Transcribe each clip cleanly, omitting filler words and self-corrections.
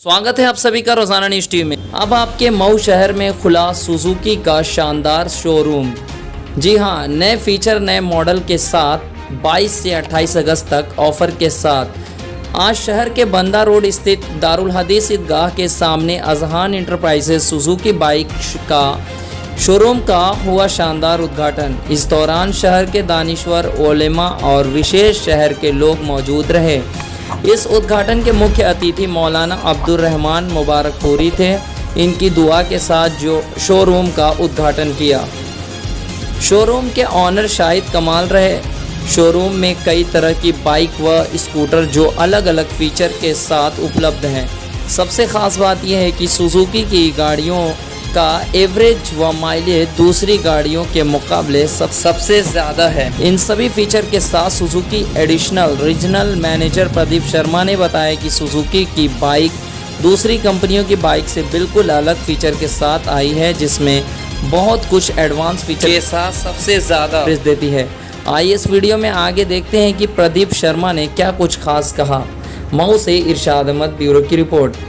स्वागत है आप सभी का रोजाना न्यूज टीवी में। अब आपके मऊ शहर में खुला सुजुकी का शानदार शोरूम। जी हां, नए फीचर नए मॉडल के साथ 22 से 28 अगस्त तक ऑफर के साथ आज शहर के बंदा रोड स्थित दारुल हदीस ईदगाह के सामने अजहान इंटरप्राइजेज सुजुकी बाइक का शोरूम का हुआ शानदार उद्घाटन। इस दौरान शहर के दानिश्वर, उलेमा और विशेष शहर के लोग मौजूद रहे। इस उद्घाटन के मुख्य अतिथि मौलाना अब्दुल रहमान मुबारकपुरी थे। इनकी दुआ के साथ जो शोरूम का उद्घाटन किया। शोरूम के ऑनर शाहिद कमाल रहे। शोरूम में कई तरह की बाइक व स्कूटर जो अलग अलग फीचर के साथ उपलब्ध हैं। सबसे ख़ास बात यह है कि सुजुकी की गाड़ियों का एवरेज व माइलेज दूसरी गाड़ियों के मुकाबले सबसे ज़्यादा है। इन सभी फीचर के साथ Suzuki additional regional manager Pradeep Sharma ने बताया कि सुजुकी की बाइक दूसरी कंपनियों की बाइक से बिल्कुल अलग फीचर के साथ आई है, जिसमें बहुत कुछ एडवांस फीचर के साथ सबसे ज़्यादा देती है। आइए इस वीडियो में आगे देखते हैं कि प्रदीप शर्मा ने क्या कुछ खास कहा। मऊ से इरशाद अहमद, ब्यूरो की रिपोर्ट।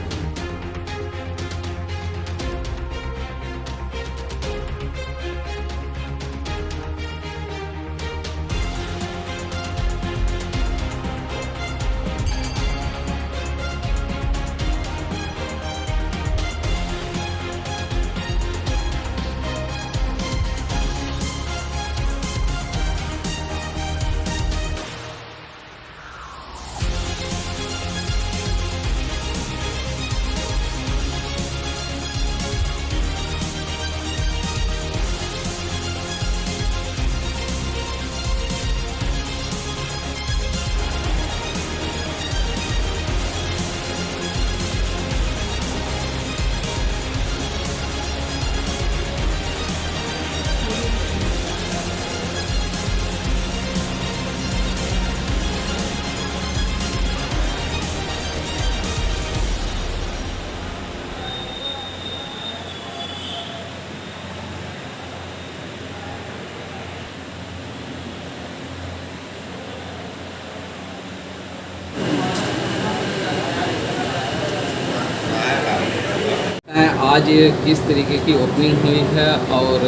आज किस तरीके की ओपनिंग हुई है और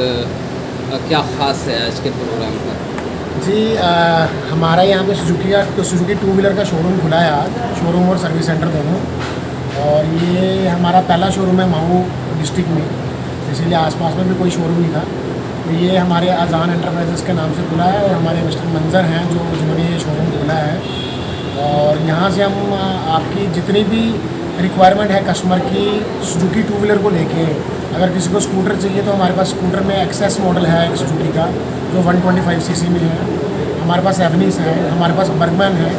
क्या ख़ास है आज के प्रोग्राम का? जी हमारा यहाँ पे सुजुकी टू व्हीलर का शोरूम खुला है आज, शोरूम और सर्विस सेंटर दोनों। और ये हमारा पहला शोरूम है मऊ डिस्ट्रिक्ट में, इसीलिए आसपास में भी कोई शोरूम नहीं था। तो ये हमारे अजान एंटरप्राइजेस के नाम से खुला है और हमारे मिस्टर मंजर हैं जिन्होंने ये शोरूम खोला है। और यहाँ से हम आपकी जितनी भी रिक्वायरमेंट है कस्टमर की सुजुकी टू व्हीलर को लेके, अगर किसी को स्कूटर चाहिए तो हमारे पास स्कूटर में एक्सेस मॉडल है एक सुजुकी का जो 125 सीसी में है। हमारे पास एवनीस है, हमारे पास बर्गमैन है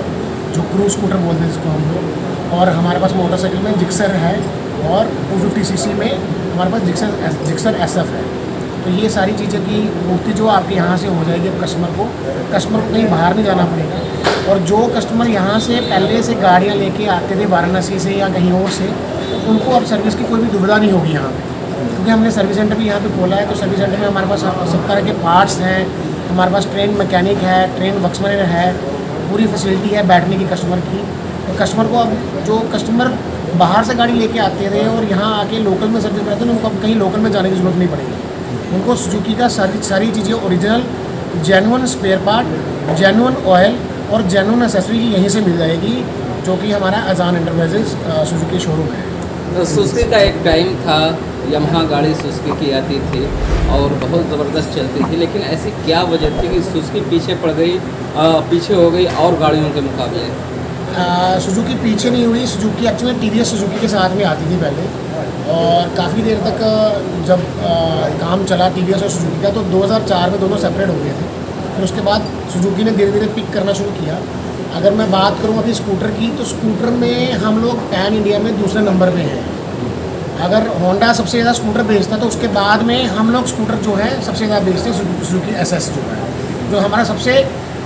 जो क्रूज स्कूटर बोलते हैं जिसको हम लोग, और हमारे पास मोटरसाइकिल में जिक्सर है, और 250 सीसी में हमारे पास जिक्सर SF है। तो ये सारी चीज़ें की पूर्ति जो आपके यहाँ से हो जाएगी कस्टमर को कहीं बाहर नहीं जाना पड़ेगा। और जो कस्टमर यहाँ से पहले से गाड़ियाँ लेके आते थे वाराणसी से या कहीं और से, तो उनको अब सर्विस की कोई भी दुविधा नहीं होगी यहाँ पे, क्योंकि हमने सर्विस सेंटर भी यहाँ पे खोला है। तो सर्विस सेंटर में हमारे पास सब तरह के पार्ट्स हैं, हमारे पास ट्रेन मैकेनिक है, ट्रेन वर्क्समैन है, पूरी फैसिलिटी है बैठने की कस्टमर की। तो कस्टमर को अब जो कस्टमर बाहर से गाड़ी लेके आते थे और यहाँ आके लोकल में सर्विस करते थे, उनको अब कहीं लोकल में जाने की ज़रूरत नहीं पड़ेगी। उनको सुजुकी का सारी चीज़ें original genuine spare part, genuine oil और जेन्युइन एक्सेसरी यहीं से मिल जाएगी, जो कि हमारा अजान एंटरप्राइजेज सुजुकी शोरूम है। तो सुजुकी का एक टाइम था, यमहा गाड़ी सुजुकी की आती थी और बहुत ज़बरदस्त चलती थी, लेकिन ऐसी क्या वजह थी कि सुजुकी पीछे हो गई और गाड़ियों के मुकाबले? सुजुकी पीछे नहीं हुई। सुजुकी एक्चुअली TVS सुजुकी के साथ में आती थी पहले, और काफ़ी देर तक जब काम चला TVS और सुजुकी का, तो 2004 में दोनों सेपरेट हो गए थे। फिर उसके बाद सुजुकी ने धीरे धीरे पिक करना शुरू किया। अगर मैं बात करूँ अभी स्कूटर की, तो स्कूटर में हम लोग पैन इंडिया में दूसरे नंबर पे हैं। अगर होंडा सबसे ज़्यादा स्कूटर बेचता है, तो उसके बाद में हम लोग स्कूटर जो है सबसे ज़्यादा बेचते हैं सुजुकी SS जो है, जो हमारा सबसे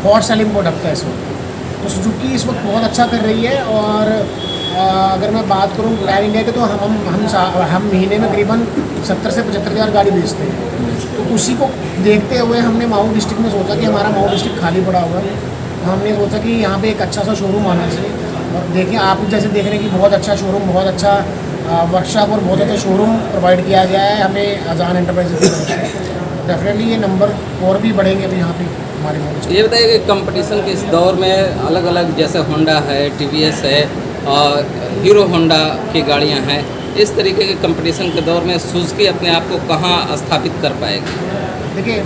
हॉट सेलिंग प्रोडक्ट है इस वक्त। तो सुजुकी इस वक्त बहुत अच्छा कर रही है। और अगर मैं बात करूँ पैन इंडिया के, तो हम महीने में करीबन 70 से 75 हज़ार गाड़ी बेचते हैं। तो उसी को देखते हुए हमने मऊ डिस्ट्रिक्ट में सोचा कि हमारा मऊ डिस्ट्रिक्ट खाली पड़ा हुआ है, तो हमने सोचा कि यहाँ पे एक अच्छा सा शोरूम आना चाहिए। और देखिए आप जैसे देख रहे हैं कि बहुत अच्छा शोरूम, बहुत अच्छा वर्कशॉप और बहुत अच्छा शोरूम प्रोवाइड किया गया है हमें अजान एंटरप्राइजेज की तरफ से। डेफिनेटली ये नंबर और भी बढ़ेंगे अभी यहाँ पे हमारे मॉल से। ये बताइए कि कंपटीशन के इस दौर में अलग अलग जैसे होंडा है, टीवीएस है और हीरो होंडा की गाड़ियाँ हैं, इस तरीके के कंपटीशन के दौर में सुजुकी अपने आप को कहाँ स्थापित कर पाएगी? देखिए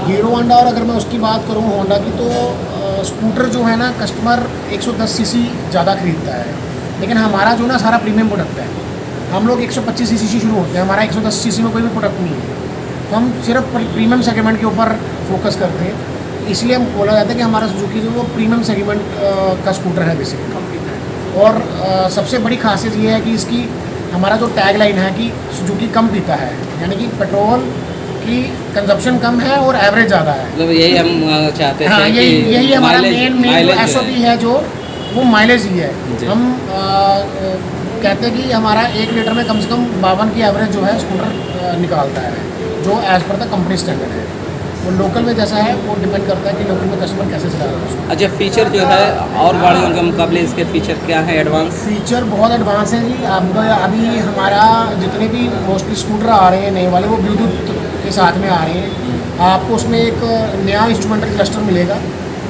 हीरो होंडा और अगर मैं उसकी बात करूँ होंडा की तो स्कूटर जो है ना कस्टमर 110 सीसी ज़्यादा खरीदता है, लेकिन हमारा जो ना सारा प्रीमियम प्रोडक्ट है। हम लोग 125 सीसी से शुरू होते हैं, हमारा 110 सीसी में कोई भी प्रोडक्ट नहीं है, तो हम सिर्फ प्रीमियम सेगमेंट के ऊपर फोकस करते हैं। इसलिए हम बोला जाता है कि हमारा सुजुकी जो वो प्रीमियम सेगमेंट का स्कूटर है बेसिकली। और सबसे बड़ी खासियत ये है कि इसकी हमारा जो टैग लाइन है कि सुजुकी कम पीता है, यानी कि पेट्रोल की कंजप्शन कम है और एवरेज ज़्यादा है। मतलब यही हम चाहते थे। हाँ, कि यही हमारा मेन माइलेज SOP है जो वो माइलेज ही है। हम कहते हैं कि हमारा 1 लीटर में कम से कम 52 की एवरेज जो है स्कूटर निकालता है, जो as per the company standard है। वो लोकल में जैसा है वो डिपेंड करता है कि लोकल में कस्टमर कैसे चला रहा है उसको। अच्छा, फीचर जो है और गाड़ियों के मुकाबले इसके फीचर क्या है एडवांस? फीचर बहुत एडवांस है जी। आपका अभी हमारा जितने भी मोस्टली स्कूटर आ रहे हैं नए वाले वो ब्लूटूथ के साथ में आ रहे हैं। आपको उसमें एक नया इंस्ट्रूमेंटल क्लस्टर मिलेगा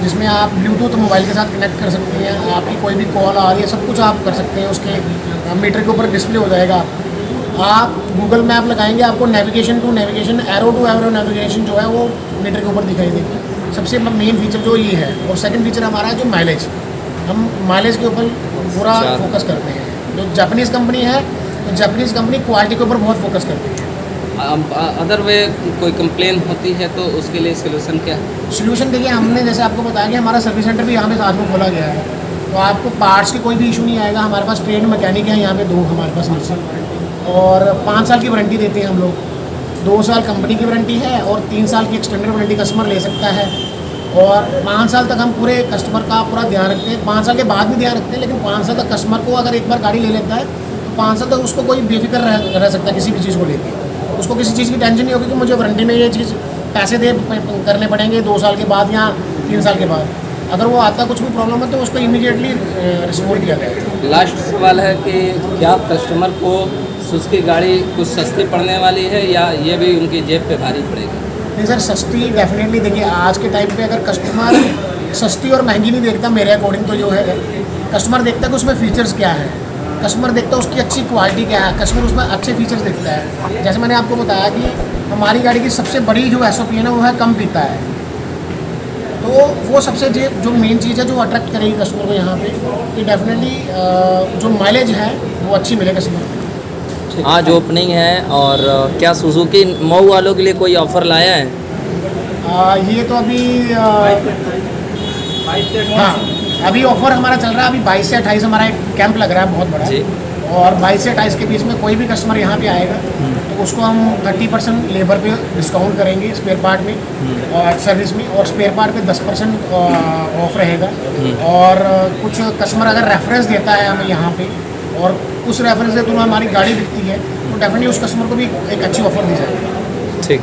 जिसमें आप ब्लूटूथ मोबाइल के साथ कनेक्ट कर सकते हैं। आपकी कोई भी कॉल आ रही है सब कुछ आप कर सकते हैं, उसके मीटर के ऊपर डिस्प्ले हो जाएगा। आप गूगल मैप लगाएंगे, आपको navigation to navigation, arrow to arrow navigation जो है वो मीटर के ऊपर दिखाई देगी। सबसे मेन फीचर जो ये है। और सेकंड फीचर हमारा है जो माइलेज, हम माइलेज के ऊपर पूरा फोकस करते हैं। जो जापानीज़ कंपनी है तो जापानीज़ कंपनी क्वालिटी के ऊपर बहुत फोकस करती है। अदर वे कोई कंप्लेन होती है तो उसके लिए सोल्यूशन क्या है? सोल्यूशन देखिए, हमने जैसे आपको बताया कि हमारा सर्विस सेंटर भी यहाँ पे साथ में खोला गया है, तो आपको पार्ट्स की कोई भी इशू नहीं आएगा। हमारे पास ट्रेंड मैकेनिक हैं यहाँ पे 2 हमारे पास नीचे, और 5 साल की वारंटी देते हैं हम लोग। 2 साल कंपनी की वारंटी है और 3 साल की एक्सटेंडेड वारंटी कस्टमर ले सकता है। और 5 साल तक हम पूरे कस्टमर का पूरा ध्यान रखते हैं। 5 साल के बाद भी ध्यान रखते हैं, लेकिन 5 साल तक कस्टमर को अगर एक बार गाड़ी ले लेता है तो 5 साल तक उसको कोई बेफिक्र रह सकता है किसी भी चीज़ को लेकर। उसको किसी चीज़ की टेंशन नहीं होगी कि मुझे वारंटी में ये चीज़ पैसे करने पड़ेंगे 2 साल के बाद या 3 साल के बाद। अगर वो आता कुछ भी प्रॉब्लम है तो उसको इमीडिएटली रिस्पॉन्ड किया जाएगा। लास्ट सवाल है कि क्या कस्टमर को सुजुकी गाड़ी कुछ सस्ती पड़ने वाली है या ये भी उनकी जेब पे भारी पड़ेगी? नहीं सर, सस्ती डेफिनेटली। देखिए आज के टाइम पे अगर कस्टमर सस्ती और महंगी नहीं देखता, मेरे अकॉर्डिंग तो जो है कस्टमर देखता है कि उसमें फीचर्स क्या है, कस्टमर देखता है उसकी अच्छी क्वालिटी क्या है, कस्टमर उसमें अच्छे फीचर्स देखता है। जैसे मैंने आपको बताया कि हमारी गाड़ी की सबसे बड़ी जो SOP है ना वो है कम पीता है, तो वो सबसे जो मेन चीज़ है जो अट्रैक्ट करेगी कस्टमर को यहाँ पे, कि डेफिनेटली जो माइलेज है वो अच्छी मिले कस्टमर को। आज ओपनिंग है और क्या सुजुकी मऊ वालों के लिए कोई ऑफ़र लाया है? ये तो अभी हाँ, अभी ऑफर हमारा चल रहा है। अभी 22 से 28 हमारा एक कैंप लग रहा है बहुत बड़ा, और 22 से 28 के बीच में कोई भी कस्टमर यहाँ पे आएगा तो उसको हम 30% लेबर पे डिस्काउंट करेंगे स्पेयर पार्ट में और सर्विस में, और स्पेयर पार्ट पे 10% ऑफ रहेगा। और कुछ कस्टमर अगर रेफरेंस देता है हमें यहाँ पे और उस रेफरेंस से तुम्हें हमारी गाड़ी बिकती है तो डेफिनेटली उस कस्टमर को भी एक अच्छी ऑफर दी जाएगी। ठीक।